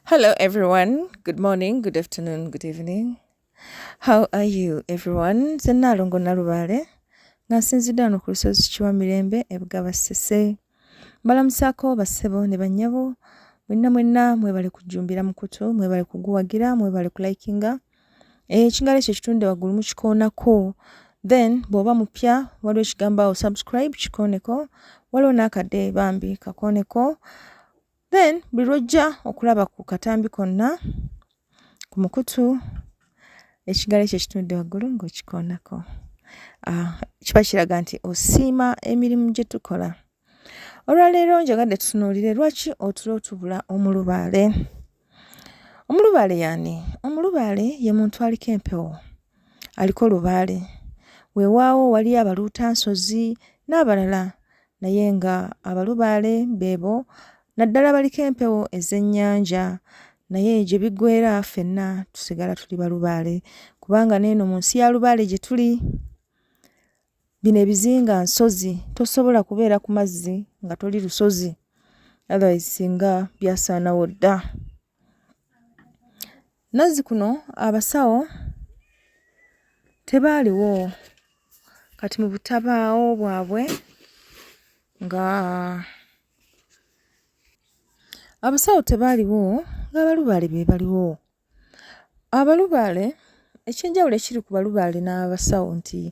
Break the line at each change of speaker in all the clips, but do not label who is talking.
Hello, everyone. Good morning, good afternoon, good evening. How are you, everyone? Zenna longo nalubale. Nasinzidde wano ku lusozi Kiwa Mirembe ebugaba Ssese. Mbalamusako bassebo ne bannyabo. Mwenna mwebale kujjumbira mukutu, mwebale kuguwagira, mwebale kulikinga. Ekingalo ekyo kitunde waggulu mu kikoonako. Then bw'oba mupya waliwo ekigambo subscribe kikooneko. Waliwo n'akadde bambi kakooneko. Then buli lw'ojja okulaba ku katambi konna ku mukutu ekigalo ekyo kitunde waggulu ng'okikoonako. Kiba kiraga nti osiima emirimu gye tukola. Olwaleero njagadde tutunuulire lwaki otulo tubula omulubaale. Omulubaale y'ani? Omulubaale ye muntu aliko empewo, aliko lubaale. Weewaawo waliyo abaluutansozi n'abalala, naye nga abalubaale beebo naddala baliko empewo ez'ennyanja, naye gye biggweera ffenna tusigala tuli balubaale, kubanga n'eno mu nsi ya lubaale gye tuli, bino ebizinga nsozi, tosobola kubeera ku mazzi nga toli lusozi, otherwise singa byasaanawo dda. Nazzikuno abasawo tebaaliwo, kati mu butabaawo bwabwe nga abasawo tebaaliwo ng'abalubaale be baliwo. Abalubaale, ekyenjawulo ekiri ku balubaale n'abasawo nti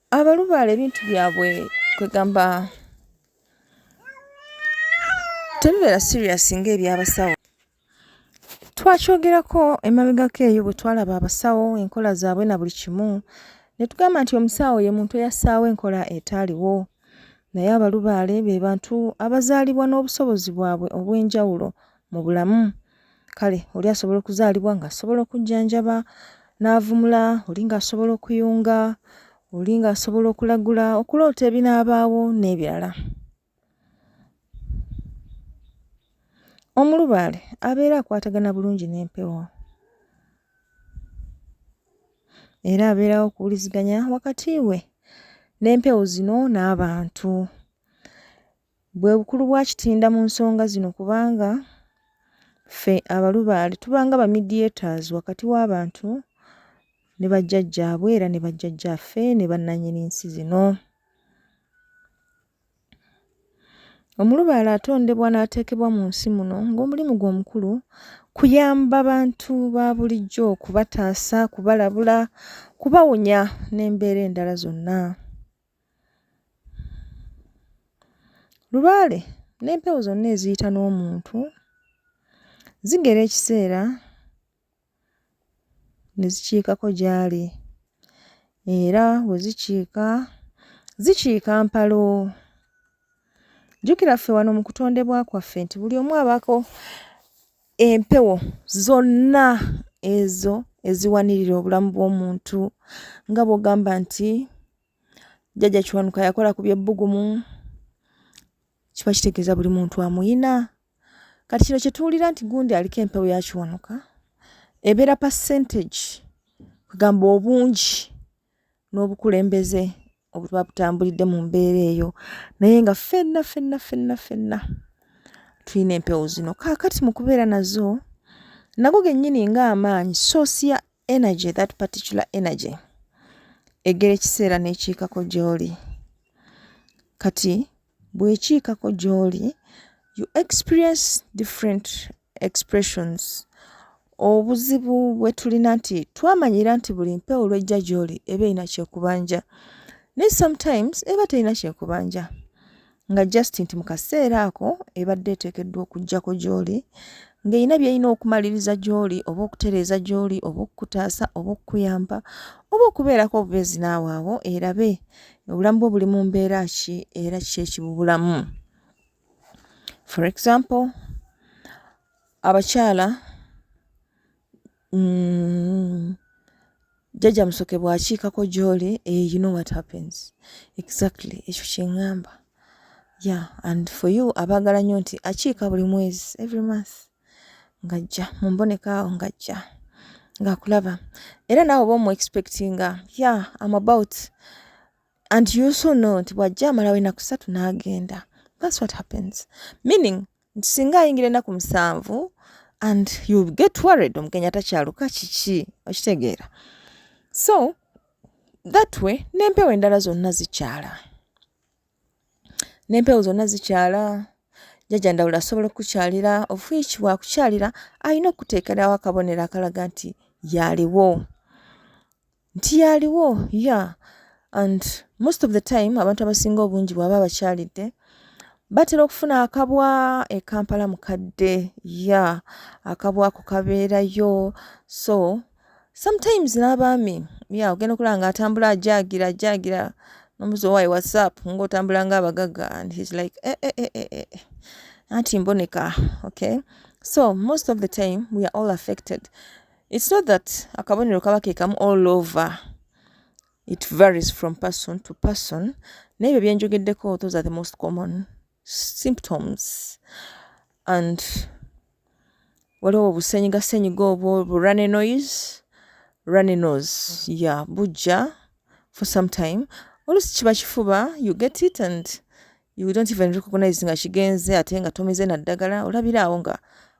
abalubaale ebintu byabwe kwegamba tebibeera serious ng'eby'abasawo. Twakyogerako emabegako eyo bwe twalaba abasawo enkola zaabwe na buli kimu, ne tugamba nti omusawo ye muntu eyassaawo enkola etaaliwo. Naye abalubaale be bantu abazaalibwa n'obusobozi bwabwe obw'enjawulo mu bulamu. Kale, oli asobola okuzaalibwa ng'asobola okujjanjaba n'avumula, oli ng'asobola okuyunga, oli ng'asobola okulagula, okuloota ebinaabaawo n'ebirala. Omulubaale abeera akwatagana bulungi n'empewo. Era abeerawo okuwuliziganya wakati we n'empewo zino n'abantu. Bwe bukulu bwa kitinda mu nsonga zino kubanga ffe abalubaale tubanga ba mediators wakati w'abantu ne bajjajjaabwe era ne bajjajjaffe ne bannannyini nsi zino. Omulubaale atondebwa n'ateekebwa mu nsi muno ng'omulimu gwe omukulu kuyamba bantu ba bulijjo, kubataasa, kubalabula, kubawonya n'embeera endala zonna. Lubaale n'empewo zonna eziyita n'omuntu zigera ekiseera ne zikiikako gy'ali, era we zikiika mpalo. Jjukira ffe wano mu kutondebwa kwaffe nti buli omu abaako empewo zonna ezo eziwanirira obulamu bw'omuntu, nga bw'ogamba nti jjajja Kiwanuka yakola ku by'ebbugumu, kiba kitegeeza buli muntu amuyina. Kati kino kye tuwulira nti gundi aliko empewo ya Kiwanuka, ebeera percentage, kugamba obungi n'obukulembeze obuba butambulidde mu mbeera eyo, naye nga ffenna tulina empewo zino. Kaakati mu kubeera nazo, nago gennyini ng'amaanyi, source ya energy, that particular energy, egera ekiseera n'ekiikako gy'oli. Kati bw'ekiikako gy'oli, you experience different expressions. Obuzibu bwe tulina nti twamanyira nti buli mpewo lw'ejja gy'oli eba erina kyekubanja, naye sometimes eba terina kyekubanja, nga just nti mu kaseera ako ebadde eteekeddwa okuggyako gy'oli, ng'erina by'erina okumaliriza gy'oli, oba okutereeza gy'oli, oba okukutaasa, oba okukuyamba, oba okubeerako obubeezi naawe awo erabe obulamu bwo buli mu mbeera ki era kiki ekibubulamu. For example, abakyala, jjajja Musoke bw'akiikako gy'oli, you know what happens. Exactly, ekyo kye ŋŋamba. Yeah, and for you abaagala nnyo nti akiika buli mwezi, every month, ng'ajja mu mboneka awo ng'ajja ng'akulaba. Era naawe oba omu-expectinga, yeah, I'm about, and you also know nti bw'ajja amalawo ennaku 3 n'agenda. That's what happens. Meaning, singa ayingira ennaku 7 and you get worried omugenyi takyaluka kiki okitegeera. So that way n'empewo endala zonna zikyala. N'empewo zonna zikyala, jjajja Ndawula asobola okukyalira, of which bwakukyalira alina okuteekerawo akabonero akalaga nti yaliwo. Yeah. And most of the time abantu abasinga obungi bw'aba bakyalidde batera okufuna akabwa e Kampala mukadde. Yeah, akabwa ako kabeerayo. So sometimes n'abaami ogenda okulaba ng'atambula ajaagira n'omuzi owaayi WhatsApp ng'otambula ng'abagagga, and he's like anti mboneka. Okay, so most of the time we are all affected. It's not that akabonero kaba keekamu all over. It varies from person to person. Naye bye byenjogeddeko, those are the most common symptoms. And waliwo obusenyiga obwo, runny nose, yeah, bujja for some time. Oluusi kiba kifuba, you get it and you don't even recognize nga kigenze ate nga tomize na ddagala. Olabira awo nga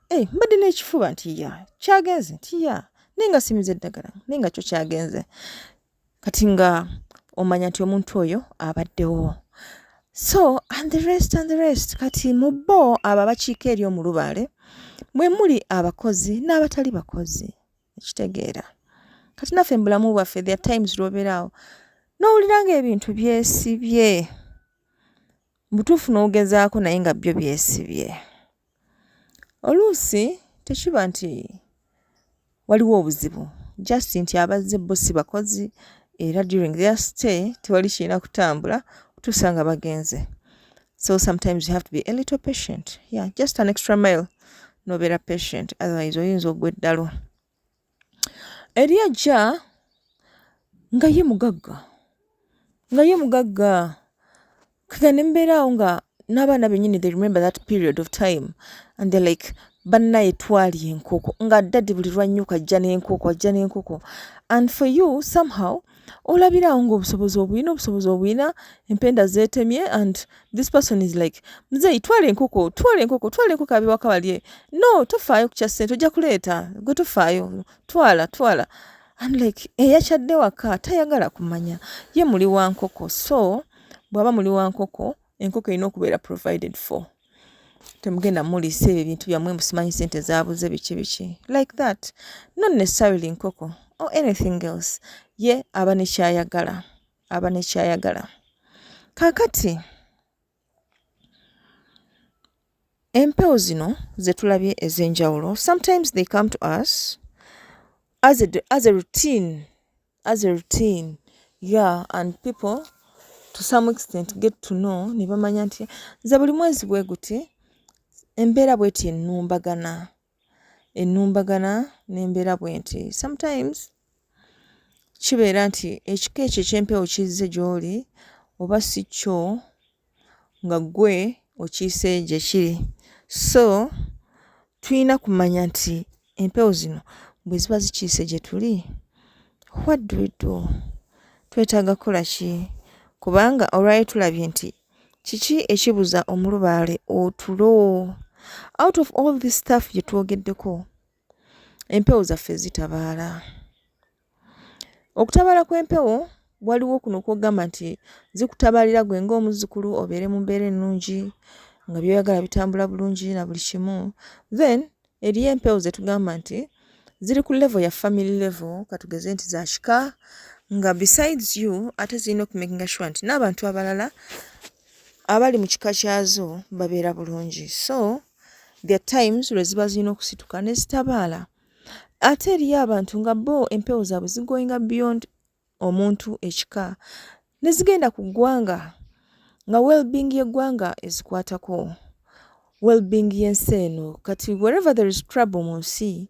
mbadde n'ekifuba nti kyagenze nti naye nga simize eddagala naye nga kyo kyagenze. Kati nga omanya nti omuntu oyo abaddewo. So and the rest. Kati mu bo abo abakiika eri omulubaale mwe muli abakozi n'abatali bakozi ekitegeera. Kati naffe mu bulamu bwaffe there are times lw'obeeraawo n'owulira ng'ebintu byesibye, butuufu n'ogezaako naye nga byo byesibye. Oluusi tekiba nti waliwo obuzibu, just nti abazze bo si bakozi era during their stay tewali kirina kutambula otuusa nga bagenze. So sometimes you have to be a little patient. Yeah, just an extra mile n'obeera patient, otherwise oyinza ogwa eddalo. Eri ajja nga ye mugagga kagane mbeeraawo nga n'abaana bennyini they remember that period of time and they're like bannaye twali enkoko nga daddy buli lwannyuka ajja n'enkoko and for you somehow olabirawo ng'obusobozi obuyina empenda zeetemye and this person is like muzeeyi twala enkoko abiwaka balye, no tofaayo ku kya ssente ojja kuleeta gwe tofaayo twala and like eyakyadde waka tayagala kumanya ye muli wa nkoko. So bw'aba muli wa nkoko, enkoko erina okubeera provided for. Temugenda muliisa ebyo ebintu byammwe musimanyi ssente zaabuze biki like that, not necessarily nkoko or anything else. Ye aba ne kyayagala. Kaakati empewo zino ze tulabye ez'enjawulo, sometimes they come to us as a routine. Yeah, and people to some extent get to know, ne bamanya nti nze buli mwezi bwe guti embeera bweti ennumbagana n'embeera bwenti. Sometimes kibeera nti ekika ekyo eky'empewo kizze gy'oli oba si kyo nga gwe okiise gye kiri. So tulina kumanya nti empewo zino bwe ziba zikiise gye tuli, what do we do? Twetaaga kukola ki? Kubanga olwali tulabye nti kiki ekibuza omulubaale otulo. Out of all this stuff gye twogeddeko, empewo zaffe zitabaala. Okutabaala kw'empewo waliwo kuno kw'ogamba nti zikutabaalira gwe ng'omuzzukulu obeere mu mbeera ennungi nga by'oyagala bitambula bulungi na buli kimu. Then eriyo empewo ze tugamba nti ziri ku level ya family level, katugeze nti za kika, nga besides you ate zirina okumakinga sure nti n'abantu abalala abali mu kika kyazo babeera bulungi. So there are times lwe ziba zirina okusituka ne zitabaala. Ate eriyo abantu nga bo empewo zaabwe zigoyinga beyond omuntu ekika, ne zigenda ku ggwanga nga well-being y'eggwanga ezikwatako, well-being y'ensi eno. Kati wherever there is trouble mu nsi,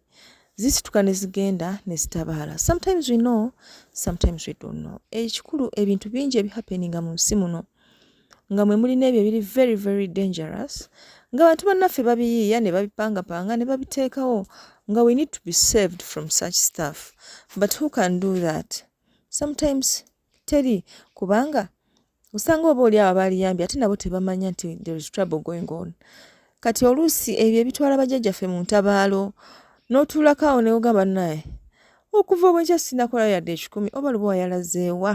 zisituka ne zigenda ne zitabaala. Sometimes we know, sometimes we don't know. Ekikulu ebintu bingi ebihappeninga mu nsi muno nga mwe muli n'ebyo ebiri very very dangerous, nga bantu bannaffe babiyiiya ne babipangapanga ne babiteekawo, nga we need to be saved from such stuff. But who can do that? Sometimes teri, kubanga osanga oba oli abo abaliyambye ate nabo tebamanya nti there is trouble going on. Kati oluusi ebyo ebitwala bajjajjaffe mu ntabaalo n'otuulakaawo ne ogamba naye okuva obwenkya sinnakola yadde ekikumi oba Lubowa yalazeewa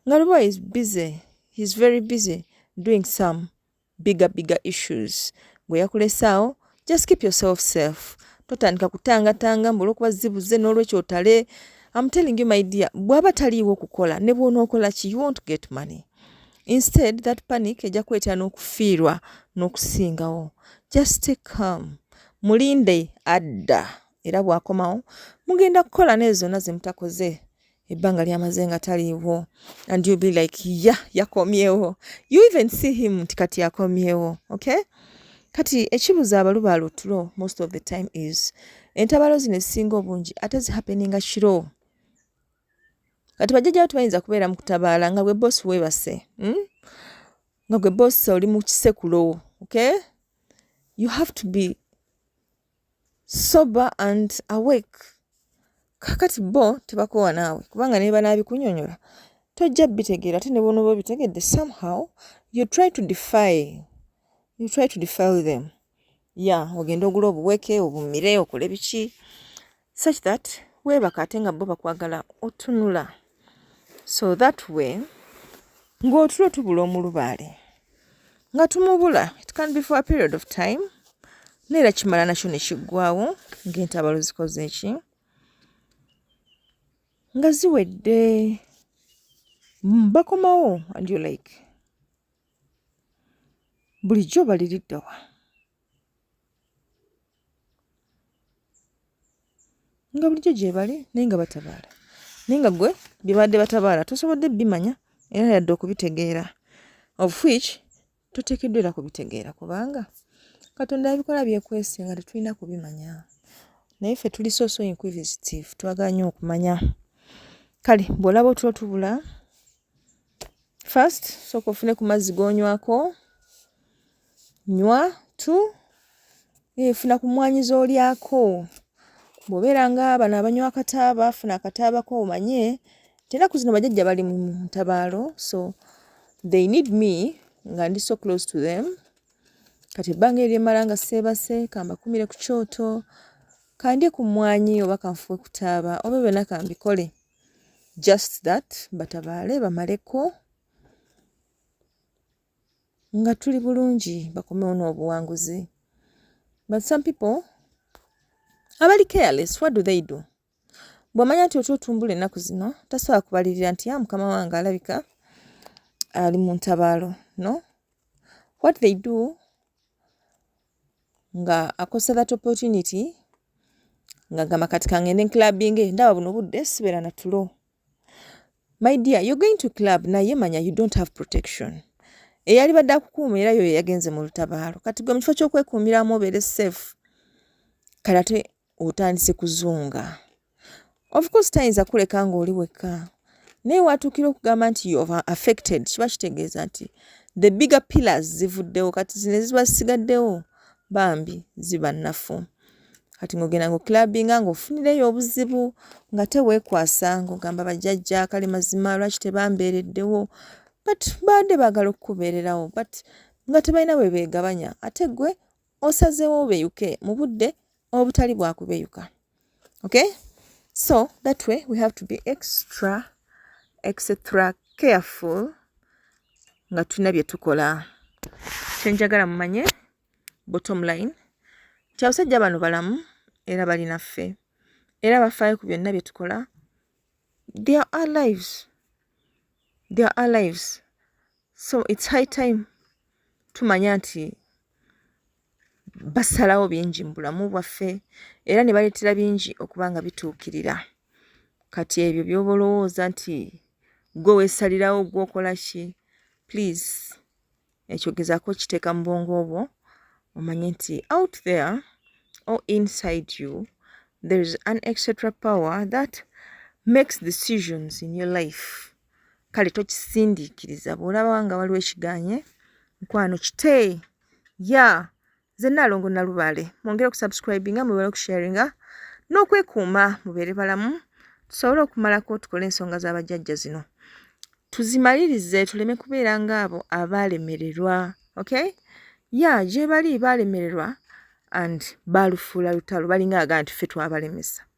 nga Lubowa is busy, he's very busy doing some bigger issues. Bwe yakulesaawo just keep yourself safe. Totandika kutangatanga mbu olw'okuba zibuze n'olwekyo otale. I'm telling you my dear, bw'aba taliiwo okukola ne bw'onookola ki you won't get money. Instead that panic ejja kwetera n'okufiirwa n'okusingawo. Just stay calm. Mulinde adda era bw'akomawo mugenda kukola n'ezo zonna ze mutakoze ebbanga ly'amaze nga taliiwo and you'll be like yakomyewo. You even see him nti kati yakomyewo. Okay? Kati ekibuza abalubaale otulo most of the time is entabaalo zino ezisinga obungi ate zi happeninga kiro. Kati bajjajjawo tebayinza kubeera mu kutabaala nga gwe boss weebase. Nga gwe boss oli mu kisekulo. Okay? You have to be sober and awake. Kakati bo tebakowa naawe kubanga ne banaabikunyonyola tojja bitegeera ate ne bw'onooba obitegedde somehow you try to defy them. Ogenda ogula obuweke obumire okole biki such that weebaka ate nga bo bakwagala otunula. So that way ng'otulo tubula omulubaale nga tumubula it can be for a period of time neera kimala nakyo ne kiggwaawo ng'entabalo zikoze eki nga ziwedde bakomawo and you like bulijjo baliriddawa nga bulijjo gye bali naye nga batabaala naye nga gwe bye badde batabaala tosobodde bimanya era yadde okubitegeera of which toteekeddwa era kubitegeera kubanga Katonda abikola byekwese nga tetulina kubimanya naye ffe tuli so inquisitive twagala nnyo okumanya. Kale bw'olaba otulo tubula first sooka ofune ku mazzi g'onywako nywa funa ku mwanyizo olyako. Bw'obeera nga bano abanywa akataaba funa akataabako omanye tenaku zino bajjajja bali mu ntabaalo so they need me nga ndi so close to them. Kati ebbanga ery'emmala nga seebase kambakumire ku kyoto kandye ku mwanyi oba kanfuwe kutaaba oba byonna kambikole just that batabaale bamaleko nga tuli bulungi bakomewo n'obuwanguzi. But some people abali careless, what do? Bw'amanya nti otumbula ennaku zino tasobola kubalirira nti mukama wange alabika ali mu ntabaalo. No? What they do nga akosa that opportunity nga gamba kati kangende clubbing ndaba buno budde sibeera na tulo. My dear, you're going to club naye manya you don't have protection. Eyali badde akukuuma era yo yagenze mu lutabaalo. Kati gwe mu kifo ky'okwekuumiramu obeere safe. Kale ate otandise kuzunga. Of course tayinza kuleka ng'oli wekka. Naye watuukira okugamba nti you are affected kiba kitegeeza nti the bigger pillars zivuddewo kati zino eziba zisigaddewo bambi ziba nnafu. Kati ng'ogenda ng'oclubinga ng'ofunireyo obuzibu nga teweekwasa ng'ogamba bajjajja kale mazima lwaki tebambeereddewo but badde baagala okukubeererawo but nga tebalina bwe beegabanya ate gwe osazeewo beeyuke mu budde obutali bwa kubeeyuka. Okay? So that way we have to be extra careful nga tulina bye tukola. Kyenjagala mumanye bottom line nti abasajja bano balamu era balinaffe era bafaayo ku byonna bye tukola. They are our lives. So it's high time tumanya nti basalawo bingi mu bulamu bwaffe era ne baleetera bingi okuba nga bituukirira. Kati ebyo by'oba olowooza nti gwe weesalirawo gw'okola ki please ekyo gezaako kiteeka mu bwongo obwo omanye nti out there or inside you there is an extra power that makes decisions in your life. Kale tokisindiikiriza bw'olaba nga waliwo ekiganye nkwano kite zenna alongo nalubaale mwongere okusubscribinga mubeere okusharinga n'okwekuuma mubeere balamu tusobole okumalako tukole ensonga z'abajjajja zino tuzimalirize tuleme kubeera ng'abo abaalemererwa. Okay? gye bali baalemererwa and baalufuula lutalo balinga agaa nti ffe twabalemesa.